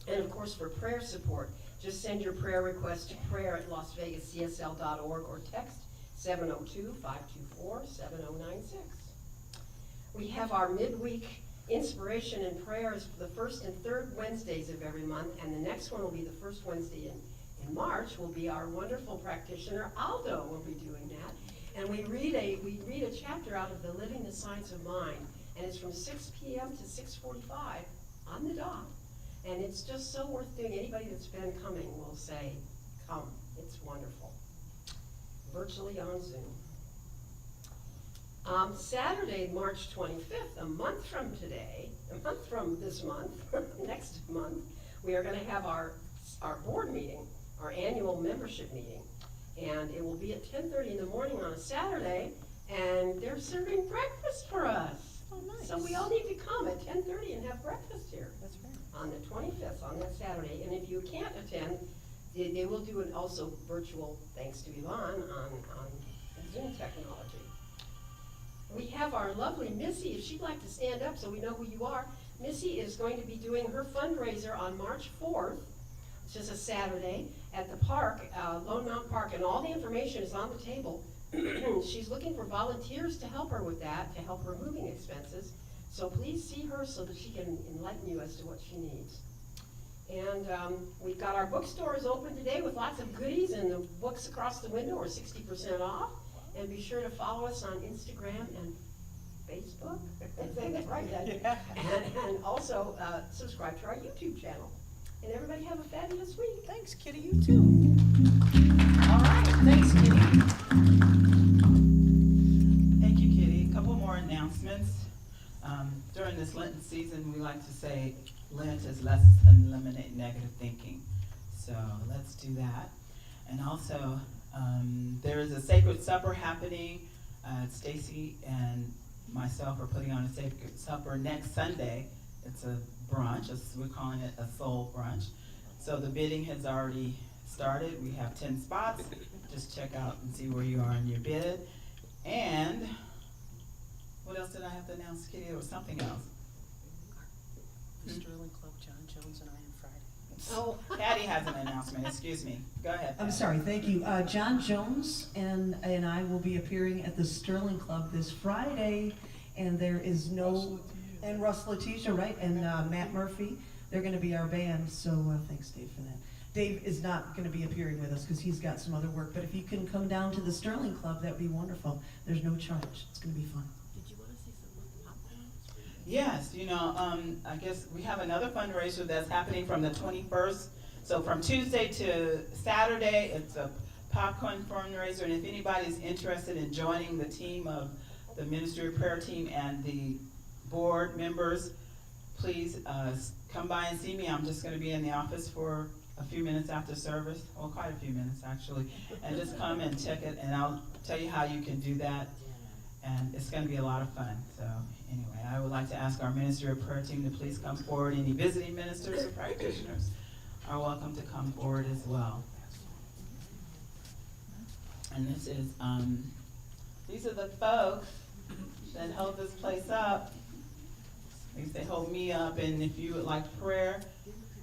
Speaker 3: And of course, for prayer support, just send your prayer request to prayer@LasVegasCSL.org or text 702-524-7096. We have our midweek inspiration and prayers for the first and third Wednesdays of every month, and the next one will be the first Wednesday in March. Will be our wonderful practitioner Aldo will be doing that, and we read a chapter out of the Living the Science of Mind, and it's from 6 p.m. to 6:45 on the dot, and it's just so worth doing. Anybody that's been coming will say, "Come, it's wonderful." Virtually on Zoom. Saturday, March 25th, a month from this month, next month, we are going to have our board meeting, our annual membership meeting, and it will be at 10:30 in the morning on a Saturday, and they're serving breakfast for us.
Speaker 6: Oh, nice.
Speaker 3: So we all need to come at 10:30 and have breakfast here.
Speaker 6: That's right.
Speaker 3: On the 25th, on that Saturday, and if you can't attend, they will do an also virtual, thanks to Yvonne, on Zoom technology. We have our lovely Missy, if she'd like to stand up so we know who you are. Missy is going to be doing her fundraiser on March 4th, which is a Saturday, at the park, Lone Mountain Park, and all the information is on the table. She's looking for volunteers to help her with that, to help her moving expenses. So please see her so that she can enlighten you as to what she needs. And we've got our bookstores open today with lots of goodies, and the books across the window are 60% off. And be sure to follow us on Instagram and Facebook. I'm saying that right, Dad.
Speaker 4: Yeah.
Speaker 3: And also subscribe to our YouTube channel. And everybody have a fabulous week.
Speaker 4: Thanks, Kitty. You too. All right. Thanks, Kitty. Thank you, Kitty. A couple more announcements. During this Lenten season, we like to say Lent is let's eliminate negative thinking. So let's do that. And also, there is a sacred supper happening. Stacy and myself are putting on a sacred supper next Sunday. It's a brunch. We're calling it a soul brunch. So the bidding has already started. We have 10 spots. Just check out and see where you are in your bid. And what else did I have to announce, Kitty? There was something else.
Speaker 7: The Sterling Club, John Jones and I on Friday.
Speaker 3: Oh,
Speaker 4: Patty has an announcement. Excuse me. Go ahead.
Speaker 7: I'm
Speaker 4: Patty.
Speaker 7: sorry, thank you. John Jones and I will be appearing at the Sterling Club this Friday, and there is no, and Russ Letitia, right, and Matt Murphy. They're going to be our band, so thanks, Dave, for that. Dave is not going to be appearing with us because he's got some other work, but if you can come down to the Sterling Club, that would be wonderful. There's no charge. It's going to be fun.
Speaker 3: did you want to say something about popcorn?
Speaker 4: Yes, I guess we have another fundraiser that's happening from the 21st. So from Tuesday to Saturday, it's a popcorn fundraiser. And if anybody's interested in joining the team of the Ministry of Prayer team and the board members, please come by and see me. I'm just going to be in the office for a few minutes after service, well, quite a few minutes actually, and just come and check it, and I'll tell you how you can do that. And it's going to be a lot of fun. So anyway, I would like to ask our Ministry of Prayer team to please come forward. Any visiting ministers or practitioners are welcome to come forward as well. And this is, these are the folks that hold this place up. At least they hold me up, and if you would like prayer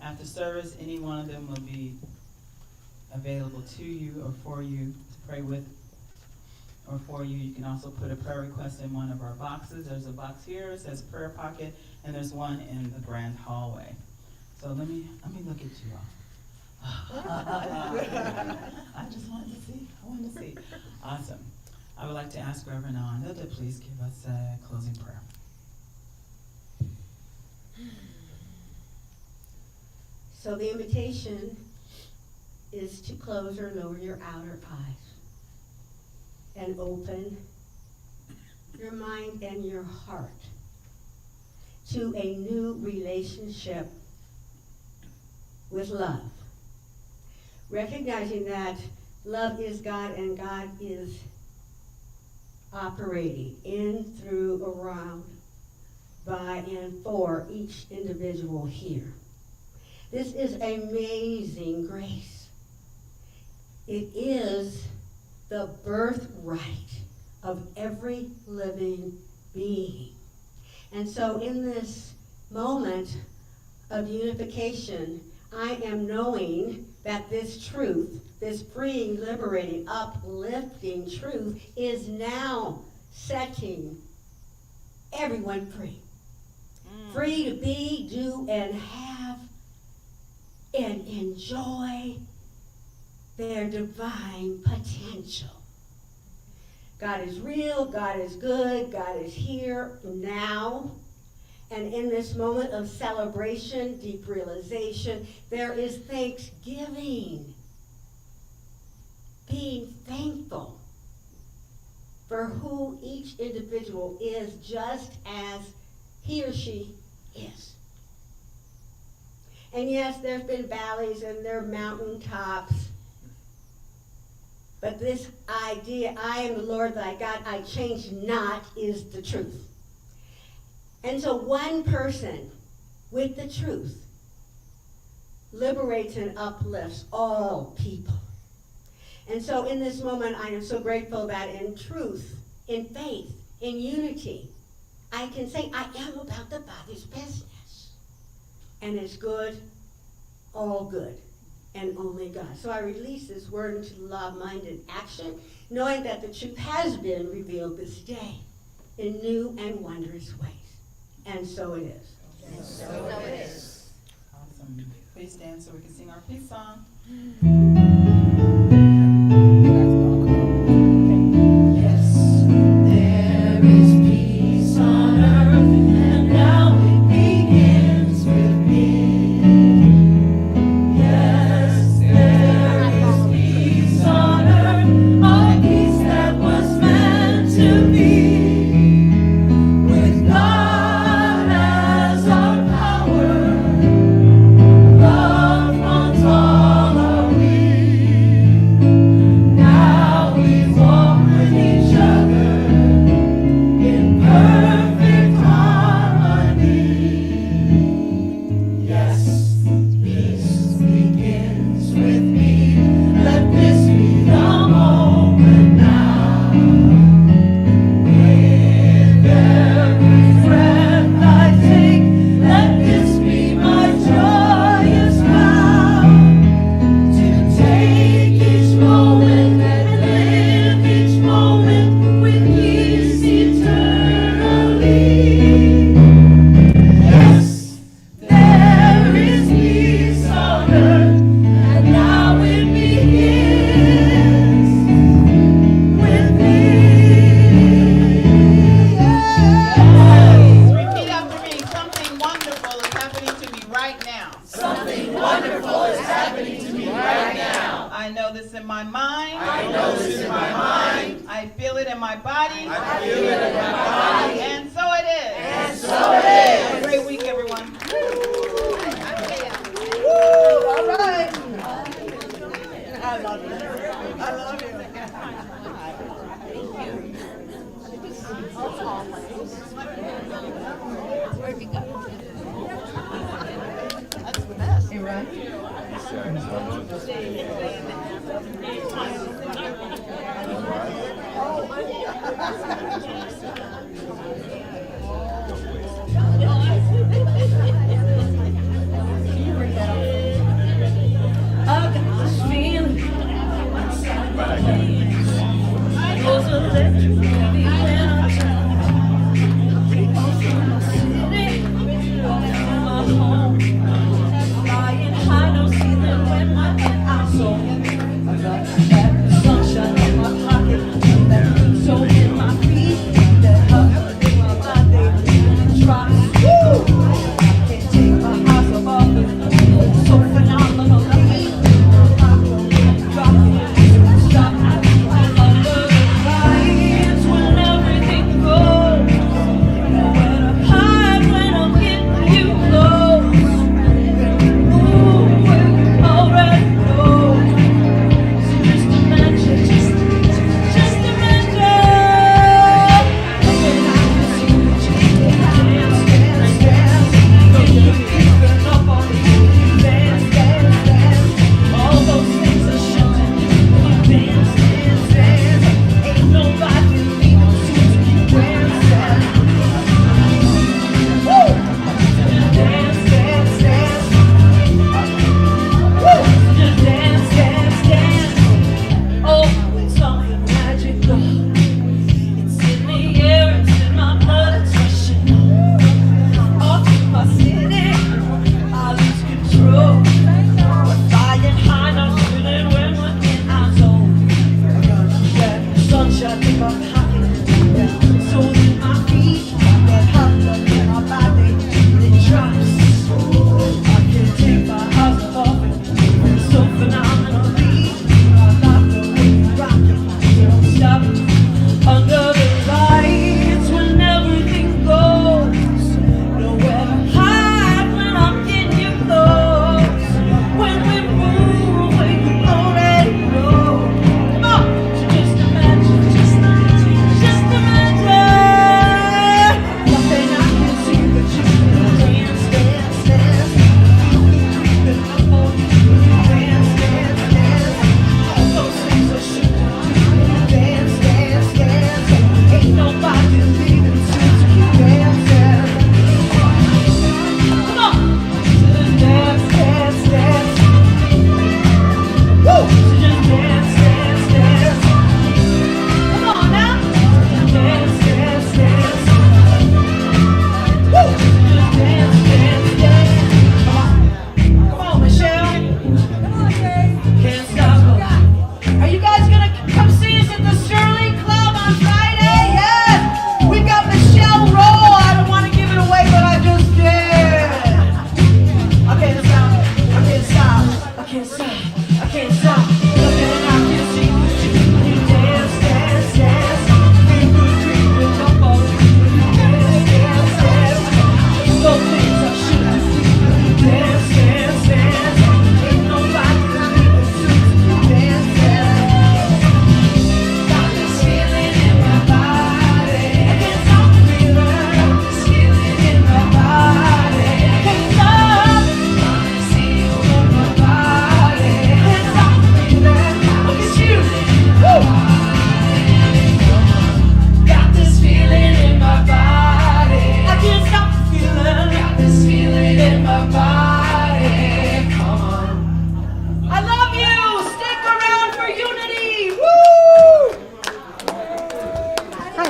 Speaker 4: after service, any one of them will be available to you or for you to pray with or for you. You can also put a prayer request in one of our boxes. There's a box here, it says prayer pocket, and there's one in the grand hallway. So let me look at you all. I just wanted to see. Awesome. I would like to ask Reverend Ananda to please give us a closing prayer.
Speaker 5: So the invitation is to close or lower your outer eyes and open your mind and your heart to a new relationship with love. Recognizing that love is God and God is operating in, through, around, by, and for each individual here. This is amazing grace. It is the birthright of every living being. And so in this moment of unification, I am knowing that this truth, this freeing, liberating, uplifting truth is now setting everyone free. Free to be, do, and have, and enjoy their divine potential. God is real, God is good, God is here now. And in this moment of celebration, deep realization, there is thanksgiving. Being thankful for who each individual is, just as he or she is. And yes, there's been valleys and there are mountaintops. But this idea, I am the Lord thy God, I change not, is the truth. And so one person with the truth liberates and uplifts all people. And so in this moment, I am so grateful that in truth, in faith, in unity, I can say I am about the Father's business. And it's good, all good, and only God. So I release this word into love-minded action, knowing that the truth has been revealed this day in new and wondrous ways. And so it is.
Speaker 4: And so it is. Awesome. Please please stand so we can sing our peace song.
Speaker 2: Yes, there is peace on earth, and now it begins with me. Yes, there is peace on earth, a peace that was meant to be. With God as our power, love runs all our way. Now we walk with each other in perfect harmony. Yes, peace begins with me. Let this be the moment now. With every breath I take, let this be my joyous vow. To take each moment and live each moment with peace eternally. Yes, there is peace on earth, and now it begins with me.
Speaker 4: Repeat after me. Something wonderful is happening to me right now.
Speaker 2: Something wonderful is happening to me right now.
Speaker 4: I know this in my mind.
Speaker 2: I know this in my mind.
Speaker 4: I feel it in my body.
Speaker 2: I feel it in my body.
Speaker 4: And so it is.
Speaker 2: And so it is.
Speaker 4: Have a great week, everyone.
Speaker 7: All right. I love you. I love you. You right?
Speaker 2: I got this feeling inside my veins. It goes electric wavy when I turn. All through my city, all through my home. Flying high, no ceiling when my head out so. I got that sunshine in my pocket, that beat so in my feet.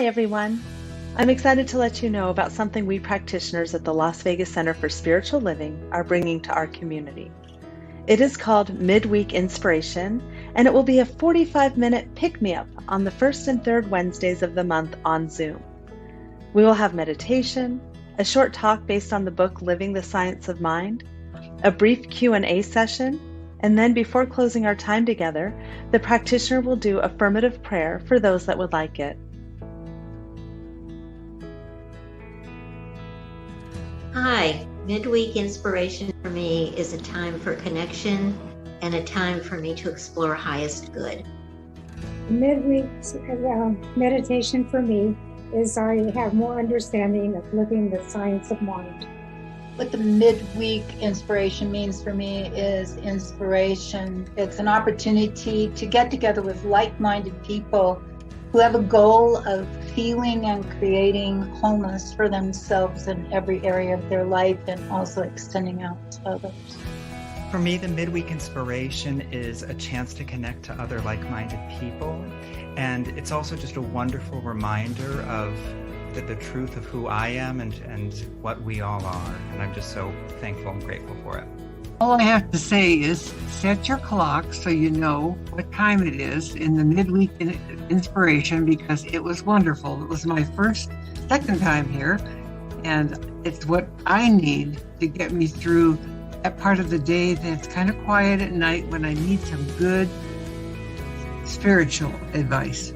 Speaker 8: everyone. I'm excited to let you know about something we practitioners at the Las Vegas Center for Spiritual Living are bringing to our community. It is called Midweek Inspiration, and it will be a 45-minute pick-me-up on the first and third Wednesdays of the month on Zoom. We will have meditation, a short talk based on the book Living the Science of Mind, a brief Q&A session, and then before closing our time together, the practitioner will do affirmative prayer for those that would like it.
Speaker 9: Hi, Midweek Inspiration for me is a time for connection and a time for me to explore highest good.
Speaker 10: Midweek meditation for me is I have more understanding of living the science of mind.
Speaker 11: What the midweek inspiration means for me is inspiration. It's an opportunity to get together with like-minded people who have a goal of feeling and creating wholeness for themselves in every area of their life and also extending out to others.
Speaker 12: For me, the midweek inspiration is a chance to connect to other like-minded people. And it's also just a wonderful reminder of the truth of who I am and what we all are. And I'm just so thankful and grateful for it.
Speaker 13: All I have to say is set your clock so you know what time it is in the midweek inspiration, because it was wonderful. It was my second time here, and it's what I need to get me through that part of the day that's kind of quiet at night when I need some good spiritual advice.